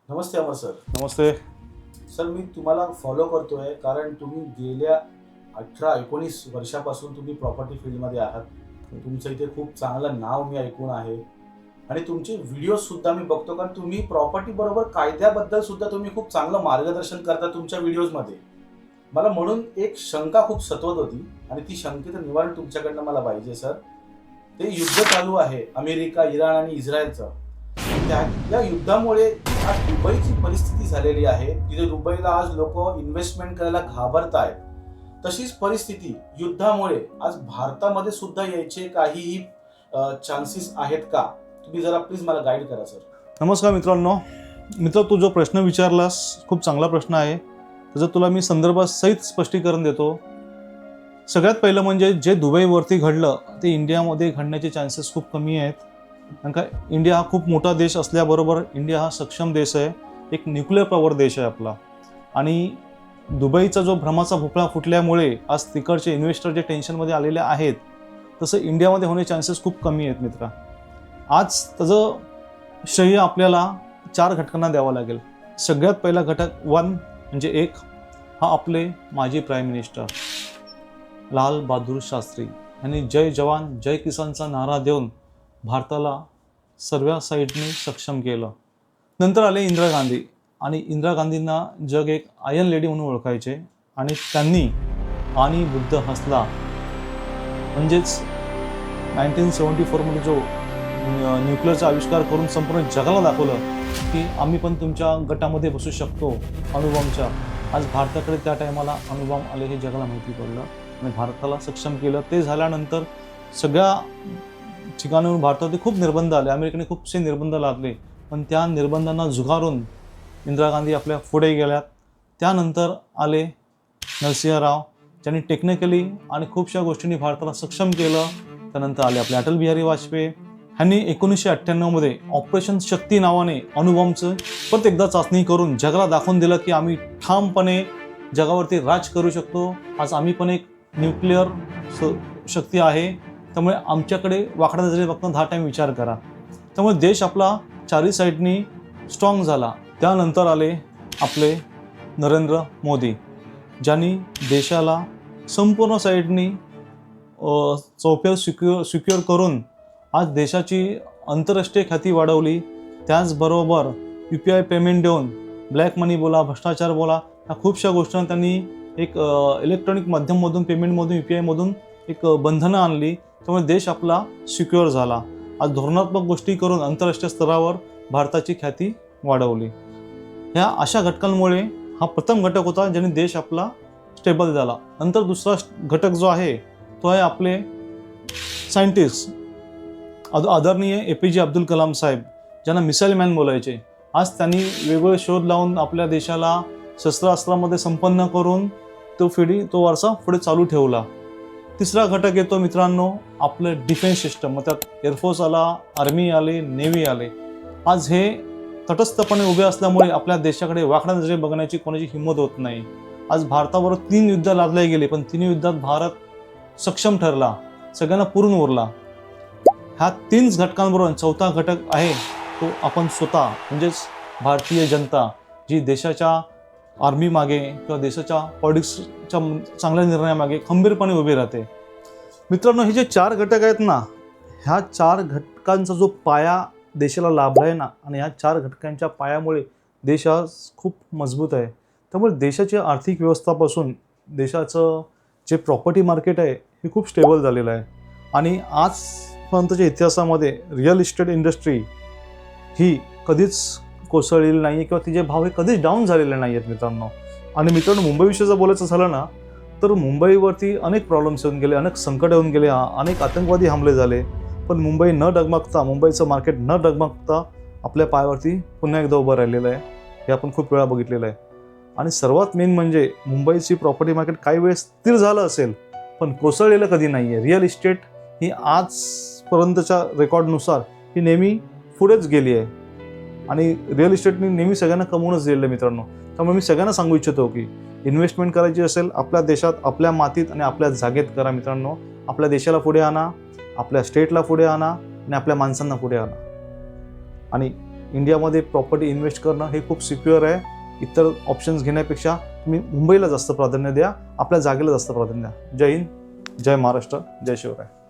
नमस्ते अमर sir. नमस्ते. Sir मी तुम्हाला follow करतोय कारण तुम्ही गेल्या 18-19 वर्षापासून तुम्ही प्रॉपर्टी फील्डमध्ये आहात. तुमचं इथे खूप चांगलं नाव मी ऐकून आहे आणि तुमचे व्हिडिओ सुद्धा मी बघतो कारण तुम्ही प्रॉपर्टी बरोबर कायद्याबद्दल सुद्धा तुम्ही खूप चांगलं मार्गदर्शन करता तुमच्या व्हिडिओजमध्ये. मला म्हणून एक शंका खूप सतवत होती आणि ती शंकेचं निवारण तुमच्याकडनं मला पाहिजे सर. ते युद्ध चालू आहे अमेरिका, इराण आणि इस्रायलचं. या युद्धामुळे आज दुबईची परिस्थिती झालेली आहे. तिथे दुबईला आज लोक इन्व्हेस्टमेंट करायला घाबरतायत. तशीच परिस्थिती युद्धामुळे आज भारतामध्ये सुद्धा यायचे काहीही चान्सेस आहेत का? तुम्ही जरा प्लीज मला गाईड करा सर. नमस्कार मित्रांनो. तू जो प्रश्न विचारलास खूप चांगला प्रश्न आहे. त्याचं तुला मी संदर्भासहित स्पष्टीकरण देतो. सगळ्यात पहिलं म्हणजे जे दुबईवरती घडलं ते इंडियामध्ये घडण्याचे चान्सेस खूप कमी आहेत. कारण का इंडिया हा खूप मोठा देश असल्याबरोबर इंडिया हा सक्षम देश आहे. एक न्यूक्लिअर पॉवर देश आहे आपला. आणि दुबईचा जो भ्रमाचा भोपळा फुटल्यामुळे आज तिकडचे इन्व्हेस्टर जे टेन्शनमध्ये आलेले आहेत तसं इंडियामध्ये होण्याचे चान्सेस खूप कमी आहेत मित्रा. आज त्याचं श्रेय आपल्याला 4 घटकांना द्यावं लागेल. सगळ्यात पहिला घटक 1 म्हणजे 1 हा आपले माजी प्राईम मिनिस्टर लाल बहादूर शास्त्री यांनी जय जवान जय किसानचा नारा देऊन भारताला सर्व साईडने सक्षम केलं. नंतर आले इंदिरा गांधी आणि इंदिरा गांधींना जग एक आयर्न लेडी म्हणून ओळखायचे आणि त्यांनी आणि बुद्ध हसला म्हणजेच 1974मध्ये जो न्यूक्लिअरचा आविष्कार करून संपूर्ण जगाला दाखवलं की आम्ही पण तुमच्या गटामध्ये बसू शकतो अणुबॉम्बच्या. आज भारताकडे त्या टायमाला अणुबॉम्ब आले हे जगाला माहिती पडलं आणि भारताला सक्षम केलं. ते झाल्यानंतर सगळ्या ठिकाणाहून भारतामध्ये खूप निर्बंध आले. अमेरिकेने खूपसे निर्बंध लादले पण त्या निर्बंधांना झुगारून इंदिरा गांधी आपल्या पुढे गेल्यात. त्यानंतर आले नरसिंह राव ज्यांनी टेक्निकली आणि खूपशा गोष्टींनी भारताला सक्षम केलं. त्यानंतर आले आपले अटल बिहारी वाजपेयी. ह्यांनी 1998मध्ये ऑपरेशन शक्ती नावाने अणुबॉम्बचं परत एकदा चाचणी करून जगाला दाखवून दिलं की आम्ही ठामपणे जगावरती राज करू शकतो. आज आम्ही पण एक न्यूक्लिअर शक्ती आहे. त्यामुळे आमच्याकडे वाकड्या नजरेने फक्त 10 टाईम विचार करा. त्यामुळे देश आपला 4ही साईडनी स्ट्रॉंग झाला. त्यानंतर आले आपले नरेंद्र मोदी ज्यांनी देशाला संपूर्ण साईडनी चौफेर सिक्युअर करून आज देशाची आंतरराष्ट्रीय ख्याती वाढवली. त्याचबरोबर UPI पेमेंट देऊन ब्लॅक मनी बोला भ्रष्टाचार बोला ह्या खूपशा गोष्टींना त्यांनी एक इलेक्ट्रॉनिक माध्यममधून पेमेंटमधून UPIमधून एक बंधनं आणली. त्यामुळे देश आपला सिक्युअर झाला. आज धोरणात्मक गोष्टी करून आंतरराष्ट्रीय स्तरावर भारताची ख्याती वाढवली. ह्या अशा घटकांमुळे हा प्रथम घटक होता ज्याने देश आपला स्टेबल झाला. नंतर दुसरा घटक जो आहे तो आहे आपले सायंटिस्ट आदरणीय APJ अब्दुल कलाम साहेब ज्यांना मिसाईल मॅन बोलायचे. आज त्यांनी वेगवेगळे शोध लावून आपल्या देशाला शस्त्रास्त्रामध्ये संपन्न करून तो वारसा पुढे चालू ठेवला. तिसरा घटक येतो मित्रांनो आपलं डिफेन्स सिस्टम. मग त्यात एअरफोर्स आला, आर्मी आले, नेव्ही आले. आज हे तटस्थपणे उभे असल्यामुळे आपल्या देशाकडे वाकड्या नजरे बघण्याची कोणाची हिंमत होत नाही. आज भारताबरोबर 3 युद्ध लढले गेले पण 3 युद्धात भारत सक्षम ठरला, सगळ्यांना पुरून उरला. ह्या 3 घटकांबरोबर 4था घटक आहे तो आपण स्वतः म्हणजेच भारतीय जनता जी देशाच्या आर्मी मागे किंवा देशाच्या पॉलिटिक्सच्या चांगल्या निर्णयामागे खंबीरपणे उभे राहते. मित्रांनो हे जे 4 घटक आहेत ना ह्या 4 घटकांचा जो पाया देशाला लाभला आहे ना आणि ह्या 4 घटकांच्या पायामुळे देश आज खूप मजबूत आहे. त्यामुळे देशाची आर्थिक व्यवस्थापासून देशाचं जे प्रॉपर्टी मार्केट आहे हे खूप स्टेबल झालेलं आहे. आणि आजपर्यंतच्या इतिहासामध्ये रिअल इस्टेट इंडस्ट्री ही कधीच कोसळलेली नाही आहे किंवा तिचे भाव हे कधीच डाऊन झालेले नाही आहेत मित्रांनो. आणि मित्रांनो मुंबईविषयी जर बोलायचं झालं ना तर मुंबईवरती अनेक प्रॉब्लेम्स येऊन गेले, अनेक संकट येऊन गेले, अनेक आतंकवादी हमले झाले. पण मुंबई न डगमगता, मुंबईचं मार्केट न डगमगता आपल्या पायावरती पुन्हा एकदा उभं राहिलेलं आहे. हे आपण खूप वेळा बघितलेलं आहे. आणि सर्वात मेन म्हणजे मुंबईची प्रॉपर्टी मार्केट काही वेळेस स्थिर झालं असेल पण कोसळलेलं कधी नाही आहे. रिअल इस्टेट ही आजपर्यंतच्या रेकॉर्डनुसार ही नेहमी पुढेच गेली आहे आणि रिअल इस्टेटने नेहमी सगळ्यांना कमवूनच दिलेलं आहे मित्रांनो. त्यामुळे मी सगळ्यांना सांगू इच्छितो की इन्व्हेस्टमेंट करायची असेल आपल्या देशात, आपल्या मातीत आणि आपल्या जागेत करा मित्रांनो. आपल्या देशाला पुढे आणा, आपल्या स्टेटला पुढे आणा आणि आपल्या माणसांना पुढे आणा. आणि इंडियामध्ये प्रॉपर्टी इन्व्हेस्ट करणं हे खूप सिक्युअर आहे. इतर ऑप्शन्स घेण्यापेक्षा तुम्ही मुंबईला जास्त प्राधान्य द्या, आपल्या जागेला जास्त प्राधान्य द्या. जय हिंद, जय महाराष्ट्र, जय शिवराय.